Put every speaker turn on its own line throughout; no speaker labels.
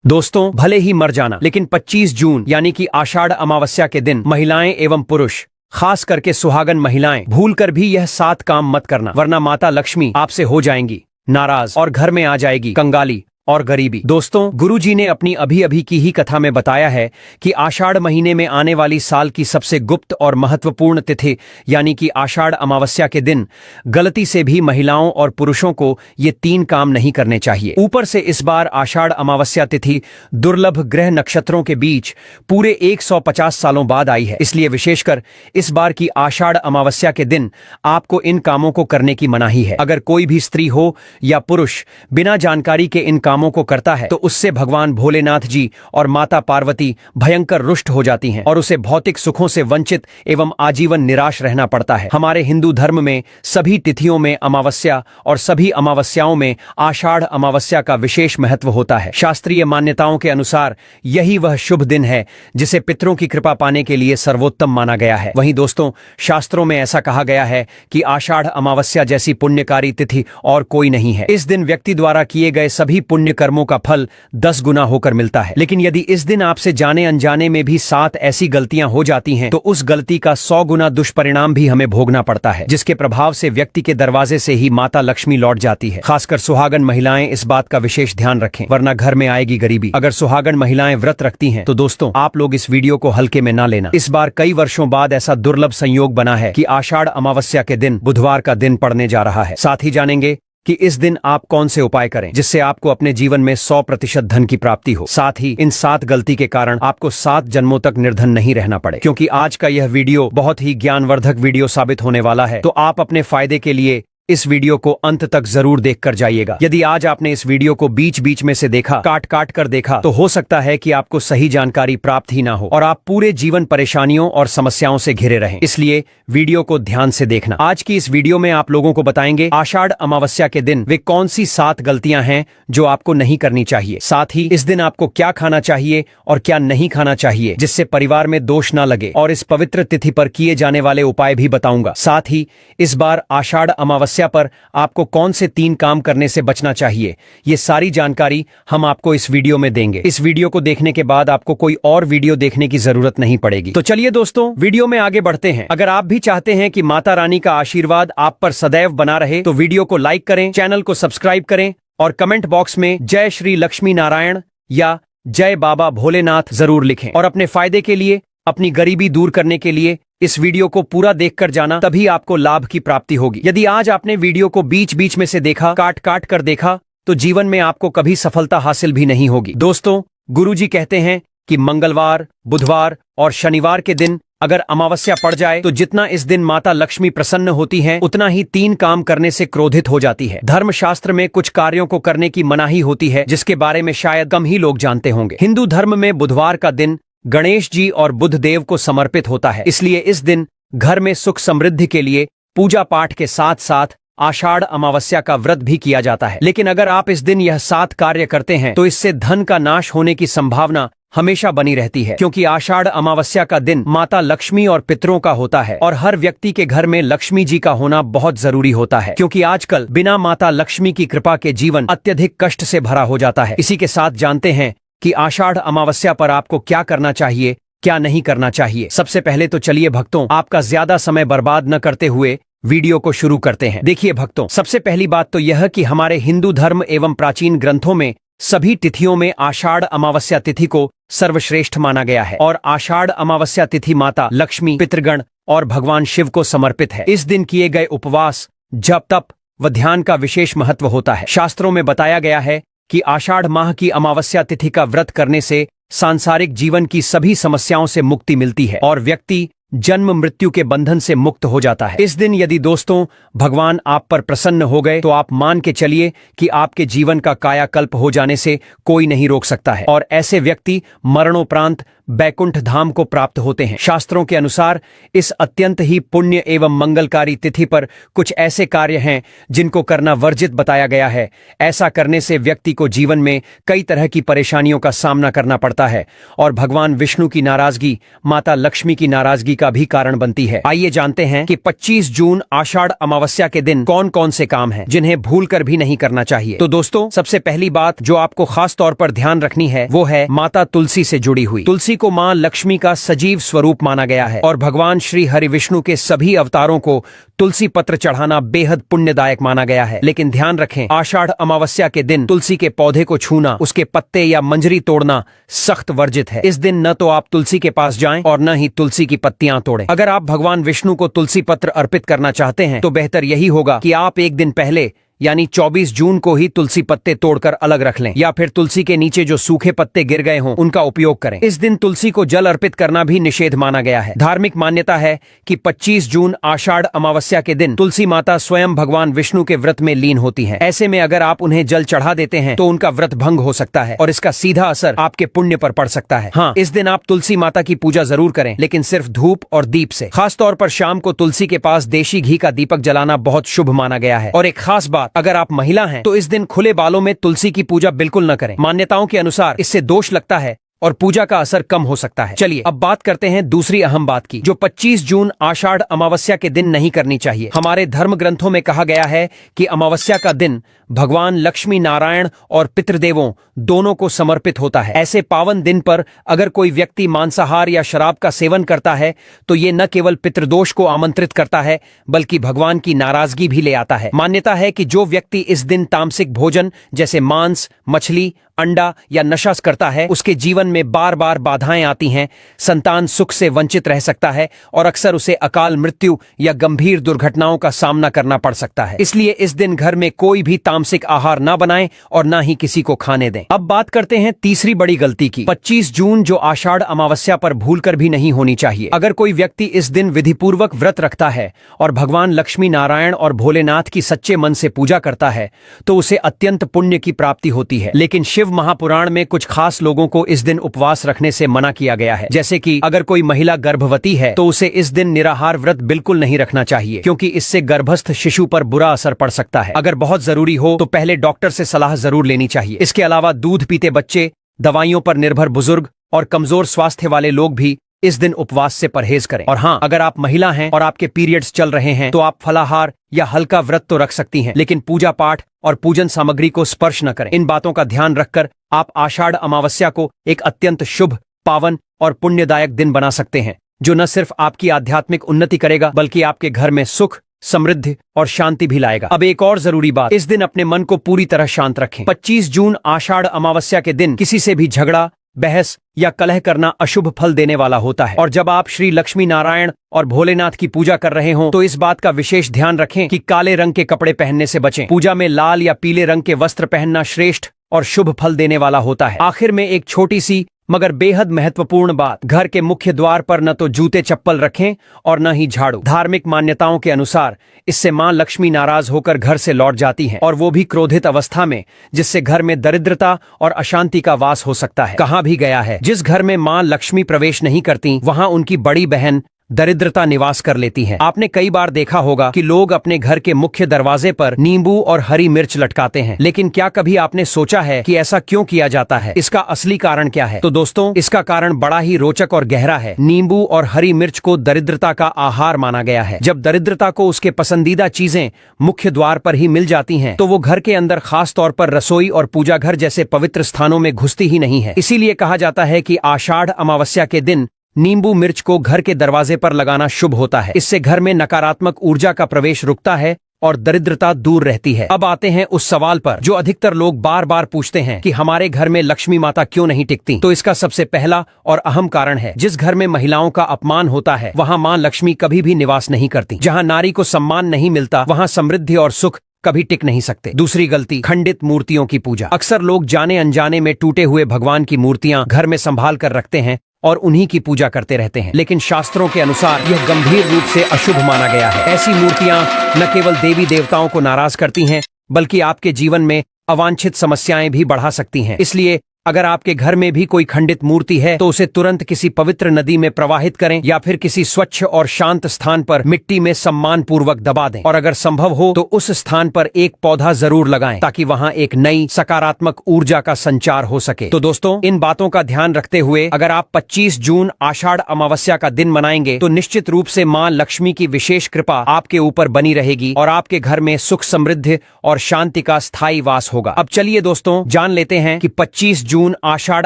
दोस्तों, भले ही मर जाना, लेकिन 25 जून यानी कि आषाढ़ अमावस्या के दिन महिलाएं एवं पुरुष, खास करके सुहागन महिलाएं, भूलकर भी यह 7 काम मत करना, वरना माता लक्ष्मी आपसे हो जाएंगी नाराज और घर में आ जाएगी कंगाली और गरीबी। दोस्तों, गुरुजी ने अपनी अभी अभी की ही कथा में बताया है कि आषाढ़ महीने में आने वाली साल की सबसे गुप्त और महत्वपूर्ण तिथि यानी कि आषाढ़ अमावस्या के दिन गलती से भी महिलाओं और पुरुषों को ये 3 काम नहीं करने चाहिए। ऊपर से इस बार आषाढ़ अमावस्या तिथि दुर्लभ ग्रह नक्षत्रों के बीच पूरे 150 सालों बाद आई है, इसलिए विशेषकर इस बार की आषाढ़ अमावस्या के दिन आपको इन कामों को करने की मनाही है। अगर कोई भी स्त्री हो या पुरुष बिना जानकारी के इन कामों को करता है तो उससे भगवान भोलेनाथ जी और माता पार्वती भयंकर रुष्ट हो जाती हैं और उसे भौतिक सुखों से वंचित एवं आजीवन निराश रहना पड़ता है। हमारे हिंदू धर्म में सभी तिथियों में अमावस्या और सभी अमावस्याओं में आषाढ़ अमावस्या का विशेष महत्व होता है। शास्त्रीय मान्यताओं के अनुसार यही वह शुभ दिन है जिसे पितरों की कृपा पाने के लिए सर्वोत्तम माना गया है। वहीं दोस्तों, शास्त्रों में ऐसा कहा गया है कि आषाढ़ अमावस्या जैसी पुण्यकारी तिथि और कोई नहीं है। इस दिन व्यक्ति द्वारा किए गए सभी पुण्य कर्मों का फल 10 गुना होकर मिलता है। लेकिन यदि इस दिन आपसे जाने अनजाने में भी 7 ऐसी गलतियां हो जाती हैं तो उस गलती का 100 गुना दुष्परिणाम भी हमें भोगना पड़ता है, जिसके प्रभाव से व्यक्ति के दरवाजे से ही माता लक्ष्मी लौट जाती है। खासकर सुहागन महिलाएं इस बात का विशेष ध्यान रखें, वरना घर में आएगी गरीबी। अगर सुहागन महिलाएं व्रत रखती हैं तो दोस्तों, आप लोग इस वीडियो को हल्के में ना लेना। इस बार कई वर्षों बाद ऐसा दुर्लभ संयोग बना है कि आषाढ़ अमावस्या के दिन बुधवार का दिन पड़ने जा रहा है। साथ ही जानेंगे कि इस दिन आप कौन से उपाय करें जिससे आपको अपने जीवन में 100% धन की प्राप्ति हो। साथ ही इन 7 गलती के कारण आपको 7 जन्मों तक निर्धन नहीं रहना पड़े। क्योंकि आज का यह वीडियो बहुत ही ज्ञानवर्धक वीडियो साबित होने वाला है, तो आप अपने फायदे के लिए इस वीडियो को अंत तक जरूर देखकर जाइएगा। यदि आज आपने इस वीडियो को बीच बीच में से देखा, काट काट कर देखा, तो हो सकता है कि आपको सही जानकारी प्राप्त ही ना हो और आप पूरे जीवन परेशानियों और समस्याओं से घिरे रहें। इसलिए वीडियो को ध्यान से देखना। आज की इस वीडियो में आप लोगों को बताएंगे आषाढ़ अमावस्या के दिन वे कौन सी 7 गलतियां हैं जो आपको नहीं करनी चाहिए। साथ ही इस दिन आपको क्या खाना चाहिए और क्या नहीं खाना चाहिए जिससे परिवार में दोष ना लगे, और इस पवित्र तिथि पर किए जाने वाले उपाय भी बताऊंगा। साथ ही इस बार आषाढ़ अमावस्या पर आपको कौन से 3 काम करने से बचना चाहिए, ये सारी जानकारी हम आपको इस वीडियो में देंगे। इस वीडियो को देखने के बाद आपको कोई और वीडियो देखने की जरूरत नहीं पड़ेगी। तो चलिए दोस्तों, वीडियो में आगे बढ़ते हैं। अगर आप भी चाहते हैं कि माता रानी का आशीर्वाद आप पर सदैव बना रहे तो वीडियो को लाइक करें, चैनल को सब्सक्राइब करें और कमेंट बॉक्स में जय श्री लक्ष्मी नारायण या जय बाबा भोलेनाथ जरूर लिखें। और अपने फायदे के लिए, अपनी गरीबी दूर करने के लिए इस वीडियो को पूरा देखकर जाना, तभी आपको लाभ की प्राप्ति होगी। यदि आज आपने वीडियो को बीच बीच में से देखा, काट काट कर देखा, तो जीवन में आपको कभी सफलता हासिल भी नहीं होगी। दोस्तों, गुरुजी कहते हैं कि मंगलवार, बुधवार और शनिवार के दिन अगर अमावस्या पड़ जाए तो जितना इस दिन माता लक्ष्मी प्रसन्न होती हैं, उतना ही 3 काम करने से क्रोधित हो जाती है। धर्मशास्त्र में कुछ कार्यों को करने की मनाही होती है जिसके बारे में शायद कम ही लोग जानते होंगे। हिंदू धर्म में बुधवार का दिन गणेश जी और बुध देव को समर्पित होता है, इसलिए इस दिन घर में सुख समृद्धि के लिए पूजा पाठ के साथ साथ आषाढ़ अमावस्या का व्रत भी किया जाता है। लेकिन अगर आप इस दिन यह 7 कार्य करते हैं तो इससे धन का नाश होने की संभावना हमेशा बनी रहती है, क्योंकि आषाढ़ अमावस्या का दिन माता लक्ष्मी और पितरों का होता है और हर व्यक्ति के घर में लक्ष्मी जी का होना बहुत जरूरी होता है, क्योंकि आजकल बिना माता लक्ष्मी की कृपा के जीवन अत्यधिक कष्ट से भरा हो जाता है। इसी के साथ जानते हैं कि आषाढ़ अमावस्या पर आपको क्या करना चाहिए, क्या नहीं करना चाहिए। सबसे पहले तो चलिए भक्तों, आपका ज्यादा समय बर्बाद न करते हुए वीडियो को शुरू करते हैं। देखिए भक्तों, सबसे पहली बात तो यह कि हमारे हिंदू धर्म एवं प्राचीन ग्रंथों में सभी तिथियों में आषाढ़ अमावस्या तिथि को सर्वश्रेष्ठ माना गया है और आषाढ़ अमावस्या तिथि माता लक्ष्मी, पितृगण और भगवान शिव को समर्पित है। इस दिन किए गए उपवास, जप, तप व ध्यान का विशेष महत्व होता है। शास्त्रों में बताया गया है कि आषाढ़ माह की अमावस्या तिथि का व्रत करने से सांसारिक जीवन की सभी समस्याओं से मुक्ति मिलती है और व्यक्ति जन्म मृत्यु के बंधन से मुक्त हो जाता है। इस दिन यदि दोस्तों भगवान आप पर प्रसन्न हो गए तो आप मान के चलिए कि आपके जीवन का कायाकल्प हो जाने से कोई नहीं रोक सकता है और ऐसे व्यक्ति मरणोपरांत बैकुंठ धाम को प्राप्त होते हैं। शास्त्रों के अनुसार इस अत्यंत ही पुण्य एवं मंगलकारी तिथि पर कुछ ऐसे कार्य हैं जिनको करना वर्जित बताया गया है। ऐसा करने से व्यक्ति को जीवन में कई तरह की परेशानियों का सामना करना पड़ता है और भगवान विष्णु की नाराजगी, माता लक्ष्मी की नाराजगी का भी कारण बनती है। आइए जानते हैं कि 25 जून आषाढ़ अमावस्या के दिन कौन कौन से काम हैं जिन्हें भूलकर भी नहीं करना चाहिए। तो दोस्तों, सबसे पहली बात जो आपको खास तौर पर ध्यान रखनी है वो है माता तुलसी से जुड़ी हुई। तुलसी को मां लक्ष्मी का सजीव स्वरूप माना गया है और भगवान श्री हरि विष्णु के सभी अवतारों को तुलसी पत्र चढ़ाना बेहद पुण्यदायक माना गया है। लेकिन ध्यान रखें, आषाढ़ अमावस्या के दिन तुलसी के पौधे को छूना, उसके पत्ते या मंजरी तोड़ना सख्त वर्जित है। इस दिन न तो आप तुलसी के पास जाएं और न ही तुलसी की पत्तियां तोड़ें। अगर आप भगवान विष्णु को तुलसी पत्र अर्पित करना चाहते हैं तो बेहतर यही होगा कि आप एक दिन पहले यानी 24 जून को ही तुलसी पत्ते तोड़कर अलग रख लें, या फिर तुलसी के नीचे जो सूखे पत्ते गिर गए हों उनका उपयोग करें। इस दिन तुलसी को जल अर्पित करना भी निषेध माना गया है। धार्मिक मान्यता है कि 25 जून आषाढ़ अमावस्या के दिन तुलसी माता स्वयं भगवान विष्णु के व्रत में लीन होती हैं। ऐसे में अगर आप उन्हें जल चढ़ा देते हैं तो उनका व्रत भंग हो सकता है और इसका सीधा असर आपके पुण्य पर पड़ सकता है। हाँ, इस दिन आप तुलसी माता की पूजा जरूर करें, लेकिन सिर्फ धूप और दीप से। खास तौर पर शाम को तुलसी के पास देशी घी का दीपक जलाना बहुत शुभ माना गया है। और एक खास बात, अगर आप महिला हैं तो इस दिन खुले बालों में तुलसी की पूजा बिल्कुल न करें। मान्यताओं के अनुसार इससे दोष लगता है और पूजा का असर कम हो सकता है। चलिए अब बात करते हैं दूसरी अहम बात की, जो 25 जून आषाढ़ अमावस्या के दिन नहीं करनी चाहिए। हमारे धर्म ग्रंथों में कहा गया है कि अमावस्या का दिन भगवान लक्ष्मी नारायण और पितृदेवों दोनों को समर्पित होता है। ऐसे पावन दिन पर अगर कोई व्यक्ति मांसाहार या शराब का सेवन करता है तो ये न केवल पितृदोष को आमंत्रित करता है बल्कि भगवान की नाराजगी भी ले आता है। मान्यता है कि जो व्यक्ति इस दिन तामसिक भोजन जैसे मांस, मछली, अंडा या नशा करता है उसके जीवन में बार बार बाधाएं आती हैं, संतान सुख से वंचित रह सकता है और अक्सर उसे अकाल मृत्यु या गंभीर दुर्घटनाओं का सामना करना पड़ सकता है। इसलिए इस दिन घर में कोई भी तामसिक आहार ना बनाएं और ना ही किसी को खाने दें। अब बात करते हैं तीसरी बड़ी गलती की, 25 जून जो आषाढ़ अमावस्या पर भूलकर भी नहीं होनी चाहिए। अगर कोई व्यक्ति इस दिन विधिपूर्वक व्रत रखता है और भगवान लक्ष्मी नारायण और भोलेनाथ की सच्चे मन से पूजा करता है तो उसे अत्यंत पुण्य की प्राप्ति होती है। लेकिन शिव महापुराण में कुछ खास लोगों को इस दिन उपवास रखने से मना किया गया है। जैसे कि अगर कोई महिला गर्भवती है तो उसे इस दिन निराहार व्रत बिल्कुल नहीं रखना चाहिए, क्योंकि इससे गर्भस्थ शिशु पर बुरा असर पड़ सकता है। अगर बहुत जरूरी हो तो पहले डॉक्टर से सलाह जरूर लेनी चाहिए। इसके अलावा दूध पीते बच्चे, दवाइयों पर निर्भर बुजुर्ग और कमजोर स्वास्थ्य वाले लोग भी इस दिन उपवास से परहेज करें। और हाँ, अगर आप महिला हैं और आपके पीरियड्स चल रहे हैं तो आप फलाहार या हल्का व्रत तो रख सकती हैं, लेकिन पूजा पाठ और पूजन सामग्री को स्पर्श न करें। इन बातों का ध्यान रखकर आप आषाढ़ अमावस्या को एक अत्यंत शुभ, पावन और पुण्यदायक दिन बना सकते हैं, जो न सिर्फ आपकी आध्यात्मिक उन्नति करेगा बल्कि आपके घर में सुख, समृद्धि और शांति भी लाएगा। अब एक और जरूरी बात, इस दिन अपने मन को पूरी तरह शांत रखें। 25 जून आषाढ़ अमावस्या के दिन किसी से भी झगड़ा, बहस या कलह करना अशुभ फल देने वाला होता है। और जब आप श्री लक्ष्मी नारायण और भोलेनाथ की पूजा कर रहे हों तो इस बात का विशेष ध्यान रखें कि काले रंग के कपड़े पहनने से बचें। पूजा में लाल या पीले रंग के वस्त्र पहनना श्रेष्ठ और शुभ फल देने वाला होता है। आखिर में एक छोटी सी मगर बेहद महत्वपूर्ण बात, घर के मुख्य द्वार पर न तो जूते चप्पल रखें और न ही झाड़ू। धार्मिक मान्यताओं के अनुसार इससे मां लक्ष्मी नाराज होकर घर से लौट जाती हैं, और वो भी क्रोधित अवस्था में, जिससे घर में दरिद्रता और अशांति का वास हो सकता है। कहा भी गया है, जिस घर में मां लक्ष्मी प्रवेश नहीं करती वहां उनकी बड़ी बहन दरिद्रता निवास कर लेती है। आपने कई बार देखा होगा कि लोग अपने घर के मुख्य दरवाजे पर नींबू और हरी मिर्च लटकाते हैं, लेकिन क्या कभी आपने सोचा है कि ऐसा क्यों किया जाता है? इसका असली कारण क्या है? तो दोस्तों, इसका कारण बड़ा ही रोचक और गहरा है। नींबू और हरी मिर्च को दरिद्रता का आहार माना गया है। जब दरिद्रता को उसके पसंदीदा चीजें मुख्य द्वार पर ही मिल जाती हैं, तो वो घर के अंदर खास तौर पर रसोई और पूजा घर जैसे पवित्र स्थानों में घुसती ही नहीं है। इसीलिए कहा जाता है कि आषाढ़ अमावस्या के दिन नींबू मिर्च को घर के दरवाजे पर लगाना शुभ होता है। इससे घर में नकारात्मक ऊर्जा का प्रवेश रुकता है और दरिद्रता दूर रहती है। अब आते हैं उस सवाल पर जो अधिकतर लोग बार बार पूछते हैं कि हमारे घर में लक्ष्मी माता क्यों नहीं टिकती। तो इसका सबसे पहला और अहम कारण है, जिस घर में महिलाओं का अपमान होता है वहां मां लक्ष्मी कभी भी निवास नहीं करती। जहां नारी को सम्मान नहीं मिलता वहां समृद्धि और सुख कभी टिक नहीं सकते। दूसरी गलती, खंडित मूर्तियों की पूजा। अक्सर लोग जाने अनजाने में टूटे हुए भगवान की मूर्तियां घर में संभाल कर रखते हैं और उन्हीं की पूजा करते रहते हैं, लेकिन शास्त्रों के अनुसार यह गंभीर रूप से अशुभ माना गया है। ऐसी मूर्तियां न केवल देवी देवताओं को नाराज करती हैं बल्कि आपके जीवन में अवांछित समस्याएं भी बढ़ा सकती हैं। इसलिए अगर आपके घर में भी कोई खंडित मूर्ति है तो उसे तुरंत किसी पवित्र नदी में प्रवाहित करें या फिर किसी स्वच्छ और शांत स्थान पर मिट्टी में सम्मान पूर्वक दबा दें। और अगर संभव हो तो उस स्थान पर एक पौधा जरूर लगाएं ताकि वहां एक नई सकारात्मक ऊर्जा का संचार हो सके। तो दोस्तों, इन बातों का ध्यान रखते हुए अगर आप 25 जून आषाढ़ अमावस्या का दिन मनाएंगे तो निश्चित रूप से मां लक्ष्मी की विशेष कृपा आपके ऊपर बनी रहेगी और आपके घर में सुख, समृद्धि और शांति का स्थायी वास होगा। अब चलिए दोस्तों, जान लेते हैं कि 25 जून आषाढ़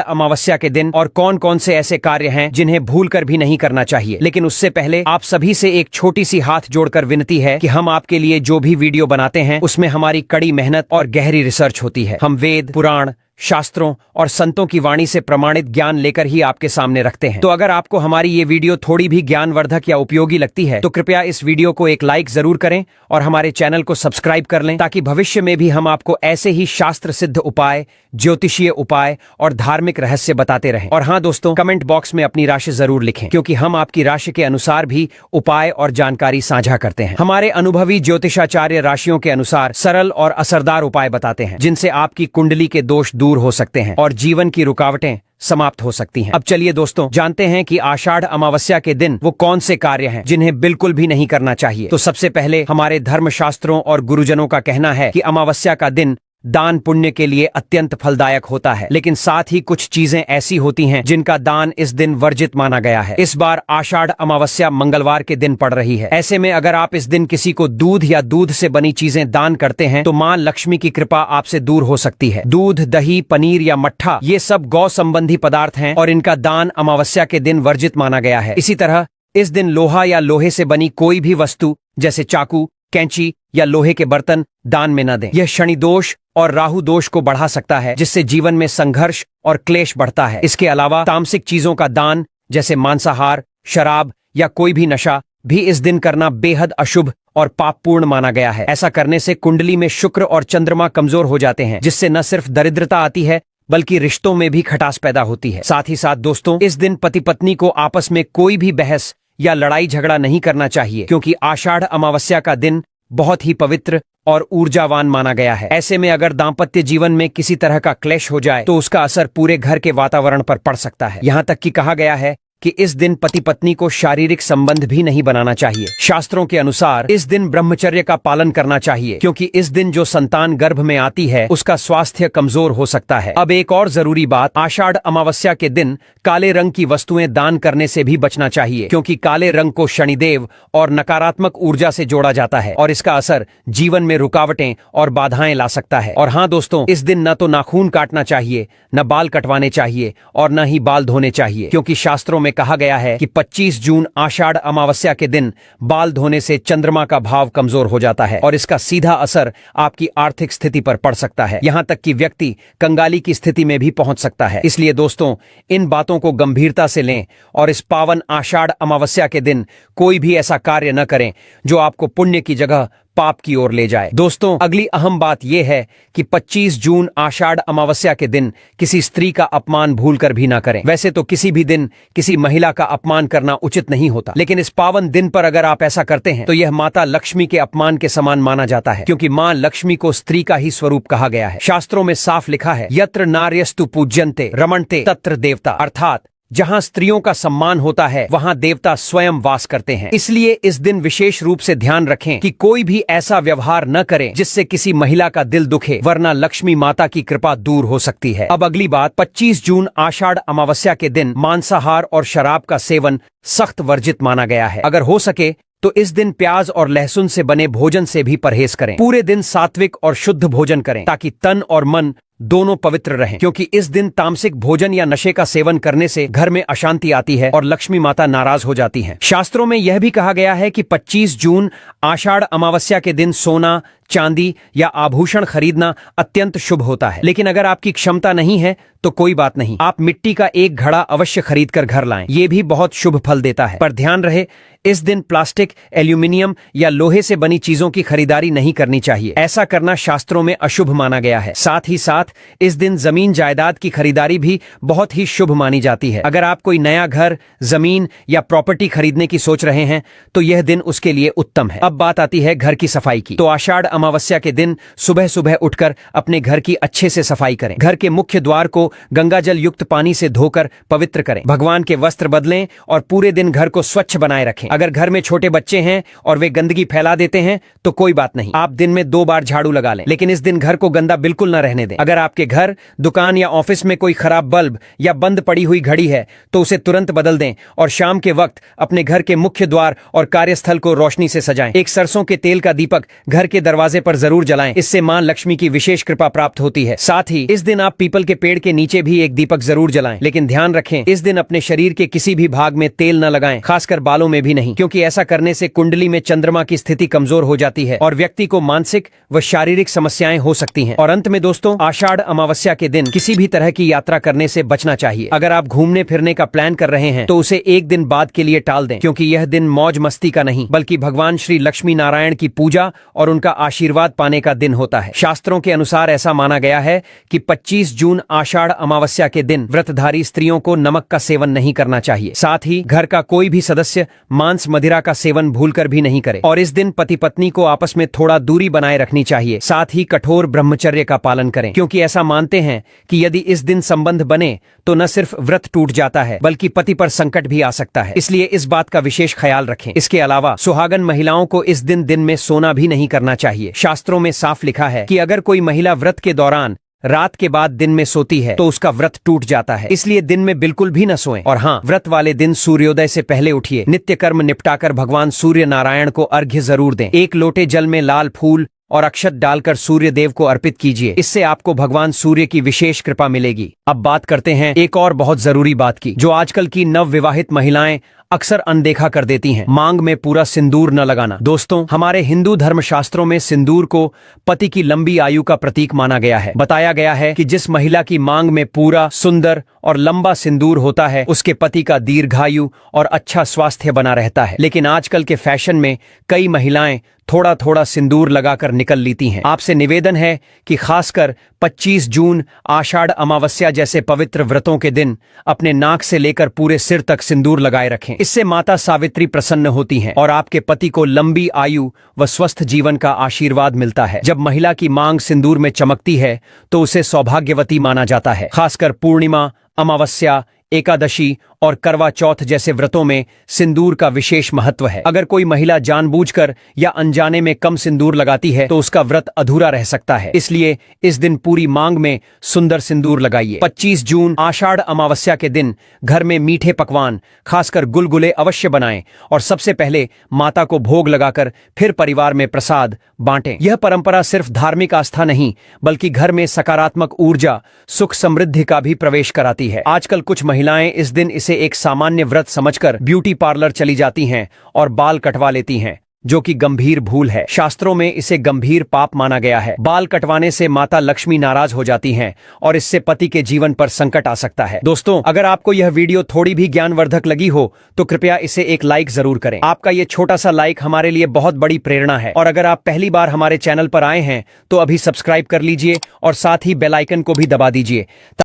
अमावस्या के दिन और कौन कौन से ऐसे कार्य हैं जिन्हें भूलकर भी नहीं करना चाहिए। लेकिन उससे पहले आप सभी से एक छोटी सी हाथ जोड़कर विनती है कि हम आपके लिए जो भी वीडियो बनाते हैं उसमें हमारी कड़ी मेहनत और गहरी रिसर्च होती है। हम वेद, पुराण, शास्त्रों और संतों की वाणी से प्रमाणित ज्ञान लेकर ही आपके सामने रखते हैं। तो अगर आपको हमारी ये वीडियो थोड़ी भी ज्ञानवर्धक या उपयोगी लगती है तो कृपया इस वीडियो को एक लाइक जरूर करें और हमारे चैनल को सब्सक्राइब कर लें ताकि भविष्य में भी हम आपको ऐसे ही शास्त्र सिद्ध उपाय, ज्योतिषीय उपाय और धार्मिक रहस्य बताते रहें। और हाँ दोस्तों, कमेंट बॉक्स में अपनी राशि जरूर लिखें क्योंकि हम आपकी राशि के अनुसार भी उपाय और जानकारी साझा करते हैं। हमारे अनुभवी ज्योतिषाचार्य राशियों के अनुसार सरल और असरदार उपाय बताते हैं जिनसे आपकी कुंडली के दोष दूर हो सकते हैं और जीवन की रुकावटें समाप्त हो सकती हैं। अब चलिए दोस्तों, जानते हैं कि आषाढ़ अमावस्या के दिन वो कौन से कार्य हैं जिन्हें बिल्कुल भी नहीं करना चाहिए। तो सबसे पहले हमारे धर्मशास्त्रों और गुरुजनों का कहना है कि अमावस्या का दिन दान पुण्य के लिए अत्यंत फलदायक होता है, लेकिन साथ ही कुछ चीजें ऐसी होती हैं जिनका दान इस दिन वर्जित माना गया है। इस बार आषाढ़ अमावस्या मंगलवार के दिन पड़ रही है। ऐसे में अगर आप इस दिन किसी को दूध या दूध से बनी चीजें दान करते हैं तो मां लक्ष्मी की कृपा आपसे दूर हो सकती है। दूध, दही, पनीर या मट्ठा ये सब गौ संबंधी पदार्थ हैं और इनका दान अमावस्या के दिन वर्जित माना गया है। इसी तरह इस दिन लोहा या लोहे से बनी कोई भी वस्तु जैसे चाकू, कैंची या लोहे के बर्तन दान में न दें। यह शनि दोष और राहु दोष को बढ़ा सकता है जिससे जीवन में संघर्ष और क्लेश बढ़ता है। इसके अलावा तामसिक चीजों का दान जैसे मांसाहार, शराब या कोई भी नशा भी इस दिन करना बेहद अशुभ और पापपूर्ण माना गया है। ऐसा करने से कुंडली में शुक्र और चंद्रमा कमजोर हो जाते हैं जिससे न सिर्फ दरिद्रता आती है बल्कि रिश्तों में भी खटास पैदा होती है। साथ ही साथ दोस्तों, इस दिन पति पत्नी को आपस में कोई भी बहस या लड़ाई झगड़ा नहीं करना चाहिए क्योंकि आषाढ़ अमावस्या का दिन बहुत ही पवित्र और ऊर्जावान माना गया है। ऐसे में अगर दाम्पत्य जीवन में किसी तरह का क्लेश हो जाए तो उसका असर पूरे घर के वातावरण पर पड़ सकता है। यहाँ तक कि कहा गया है कि इस दिन पति पत्नी को शारीरिक संबंध भी नहीं बनाना चाहिए। शास्त्रों के अनुसार इस दिन ब्रह्मचर्य का पालन करना चाहिए क्योंकि इस दिन जो संतान गर्भ में आती है उसका स्वास्थ्य कमजोर हो सकता है। अब एक और जरूरी बात, आषाढ़ अमावस्या के दिन काले रंग की वस्तुएं दान करने से भी बचना चाहिए क्योंकि काले रंग को शनिदेव और नकारात्मक ऊर्जा से जोड़ा जाता है और इसका असर जीवन में रुकावटें और बाधाएं ला सकता है। और हाँ दोस्तों, इस दिन न तो नाखून काटना चाहिए, न बाल कटवाने चाहिए और न ही बाल धोने चाहिए क्योंकि शास्त्रों में कहा गया है कि 25 जून आषाढ़ अमावस्या के दिन बाल धोने से चंद्रमा का भाव कमजोर हो जाता है और इसका सीधा असर आपकी आर्थिक स्थिति पर पड़ सकता है। यहां तक कि व्यक्ति कंगाली की स्थिति में भी पहुंच सकता है। इसलिए दोस्तों, इन बातों को गंभीरता से लें और इस पावन आषाढ़ अमावस्या के दिन कोई भी ऐसा कार्य न करें जो आपको पुण्य की जगह पाप की ओर ले जाए। दोस्तों, अगली अहम बात यह है कि 25 जून आषाढ़ अमावस्या के दिन किसी स्त्री का अपमान भूलकर भी ना करें। वैसे तो किसी भी दिन किसी महिला का अपमान करना उचित नहीं होता, लेकिन इस पावन दिन पर अगर आप ऐसा करते हैं तो यह माता लक्ष्मी के अपमान के समान माना जाता है क्योंकि मां लक्ष्मी को स्त्री का ही स्वरूप कहा गया है। शास्त्रों में साफ लिखा है, यत्र नार्यस्तु पूज्यन्ते रमणते तत्र देवता, अर्थात जहां स्त्रियों का सम्मान होता है वहां देवता स्वयं वास करते हैं। इसलिए इस दिन विशेष रूप से ध्यान रखें कि कोई भी ऐसा व्यवहार न करें जिससे किसी महिला का दिल दुखे, वरना लक्ष्मी माता की कृपा दूर हो सकती है। अब अगली बात, 25 जून आषाढ़ अमावस्या के दिन मांसाहार और शराब का सेवन सख्त वर्जित माना गया है। अगर हो सके तो इस दिन प्याज और लहसुन से बने भोजन से भी परहेज करें। पूरे दिन सात्विक और शुद्ध भोजन करें ताकि तन और मन दोनों पवित्र रहें क्योंकि इस दिन तामसिक भोजन या नशे का सेवन करने से घर में अशांति आती है और लक्ष्मी माता नाराज हो जाती हैं। शास्त्रों में यह भी कहा गया है कि 25 जून आषाढ़ अमावस्या के दिन सोना, चांदी या आभूषण खरीदना अत्यंत शुभ होता है। लेकिन अगर आपकी क्षमता नहीं है तो कोई बात नहीं, आप मिट्टी का एक घड़ा अवश्य खरीद कर घर लाएं। ये भी बहुत शुभ फल देता है। पर ध्यान रहे, इस दिन प्लास्टिक, एल्यूमिनियम या लोहे से बनी चीजों की खरीदारी नहीं करनी चाहिए। ऐसा करना शास्त्रों में अशुभ माना गया है। साथ ही साथ इस दिन जमीन जायदाद की खरीदारी भी बहुत ही शुभ मानी जाती है। अगर आप कोई नया घर, जमीन या प्रॉपर्टी खरीदने की सोच रहे हैं तो यह दिन उसके लिए उत्तम है। अब बात आती है घर की सफाई की। तो आषाढ़ अमावस्या के दिन सुबह सुबह उठकर अपने घर की अच्छे से सफाई करें। घर के मुख्य द्वार को गंगाजल युक्त पानी से धोकर पवित्र करें। भगवान के वस्त्र बदलें और पूरे दिन घर को स्वच्छ बनाए रखें। अगर घर में छोटे बच्चे हैं और वे गंदगी फैला देते हैं तो कोई बात नहीं, आप दिन में 2 बार झाड़ू लगा लें, लेकिन इस दिन घर को गंदा बिल्कुल न रहने दें। अगर आपके घर, दुकान या ऑफिस में कोई खराब बल्ब या बंद पड़ी हुई घड़ी है तो उसे तुरंत बदल दें और शाम के वक्त अपने घर के मुख्य द्वार और कार्यस्थल को रोशनी से सजाएं। एक सरसों के तेल का दीपक घर के दरवाजे पर जरूर जलाएं, इससे मां लक्ष्मी की विशेष कृपा प्राप्त होती है। साथ ही इस दिन आप पीपल के पेड़ के नीचे भी एक दीपक जरूर जलाएं, लेकिन ध्यान रखें इस दिन अपने शरीर के किसी भी भाग में तेल न लगाएं, खासकर बालों में भी नहीं, क्योंकि ऐसा करने से कुंडली में चंद्रमा की स्थिति कमजोर हो जाती है और व्यक्ति को मानसिक व शारीरिक समस्याएं हो सकती हैं। और अंत में दोस्तों, आषाढ़ अमावस्या के दिन किसी भी तरह की यात्रा करने से बचना चाहिए। अगर आप घूमने फिरने का प्लान कर रहे हैं तो उसे एक दिन बाद के लिए टाल दें, क्योंकि यह दिन मौज मस्ती का नहीं बल्कि भगवान श्री लक्ष्मी नारायण की पूजा और उनका आशीर्वाद पाने का दिन होता है। शास्त्रों के अनुसार ऐसा माना गया है कि 25 जून आषाढ़ अमावस्या के दिन व्रतधारी स्त्रियों को नमक का सेवन नहीं करना चाहिए। साथ ही घर का कोई भी सदस्य मांस मदिरा का सेवन भूलकर भी नहीं करे और इस दिन पति पत्नी को आपस में थोड़ा दूरी बनाए रखनी चाहिए। साथ ही कठोर ब्रह्मचर्य का पालन करें, क्योंकि ऐसा मानते हैं कि यदि इस दिन संबंध बने तो न सिर्फ व्रत टूट जाता है बल्कि पति पर संकट भी आ सकता है, इसलिए इस बात का विशेष ख्याल रखें। इसके अलावा सुहागन महिलाओं को इस दिन में सोना भी नहीं करना चाहिए। शास्त्रों में साफ लिखा है कि अगर कोई महिला व्रत के दौरान रात के बाद दिन में सोती है तो उसका व्रत टूट जाता है, इसलिए दिन में बिल्कुल भी न सोएं। और हाँ, व्रत वाले दिन सूर्योदय से पहले उठिए, नित्य कर्म निपटाकर भगवान सूर्य नारायण को अर्घ्य जरूर दें। 1 लोटे जल में लाल फूल और अक्षत डालकर सूर्य देव को अर्पित कीजिए, इससे आपको भगवान सूर्य की विशेष कृपा मिलेगी। अब बात करते हैं एक और बहुत जरूरी बात की, जो आजकल की नवविवाहित महिलाएं अक्सर अनदेखा कर देती हैं, मांग में पूरा सिंदूर न लगाना। दोस्तों, हमारे हिंदू धर्मशास्त्रों में सिंदूर को पति की लंबी आयु का प्रतीक माना गया है। बताया गया है कि जिस महिला की मांग में पूरा, सुंदर और लंबा सिंदूर होता है उसके पति का दीर्घायु और अच्छा स्वास्थ्य बना रहता है। लेकिन आजकल के फैशन में कई महिलाएं थोड़ा थोड़ा सिंदूर लगाकर निकल लेती हैं। आपसे निवेदन है कि खासकर 25 जून आषाढ़ अमावस्या जैसे पवित्र व्रतों के दिन अपने नाक से लेकर पूरे सिर तक सिंदूर लगाए रखें। इससे माता सावित्री प्रसन्न होती हैं और आपके पति को लंबी आयु व स्वस्थ जीवन का आशीर्वाद मिलता है। जब महिला की मांग सिंदूर में चमकती है तो उसे सौभाग्यवती माना जाता है। खासकर पूर्णिमा, अमावस्या, एकादशी और करवा चौथ जैसे व्रतों में सिंदूर का विशेष महत्व है। अगर कोई महिला जानबूझकर या अनजाने में कम सिंदूर लगाती है तो उसका व्रत अधूरा रह सकता है, इसलिए इस दिन पूरी मांग में सुंदर सिंदूर लगाइए। 25 जून आषाढ़ अमावस्या के दिन घर में मीठे पकवान, खासकर गुलगुले अवश्य बनाएं और सबसे पहले माता को भोग लगाकर फिर परिवार में प्रसाद बांटें। यह परंपरा सिर्फ धार्मिक आस्था नहीं बल्कि घर में सकारात्मक ऊर्जा, सुख समृद्धि का भी प्रवेश कराती है। आजकल कुछ महिलाएं इस दिन इसे एक सामान्य व्रत समझकर ब्यूटी पार्लर चली जाती हैं और बाल कटवा लेती हैं, जो कि गंभीर भूल है। शास्त्रों में इसे गंभीर पाप माना गया है। बाल कटवाने से माता लक्ष्मी नाराज हो जाती हैं और इससे पति के जीवन पर संकट आ सकता है। दोस्तों, अगर आपको यह वीडियो थोड़ी भी ज्ञानवर्धक लगी हो तो कृपया इसे एक लाइक जरूर करें। आपका ये छोटा सा लाइक हमारे लिए बहुत बड़ी प्रेरणा है। और अगर आप पहली बार हमारे चैनल पर आए हैं तो अभी सब्सक्राइब कर लीजिए और साथ ही बेल आइकन को भी दबा दीजिए।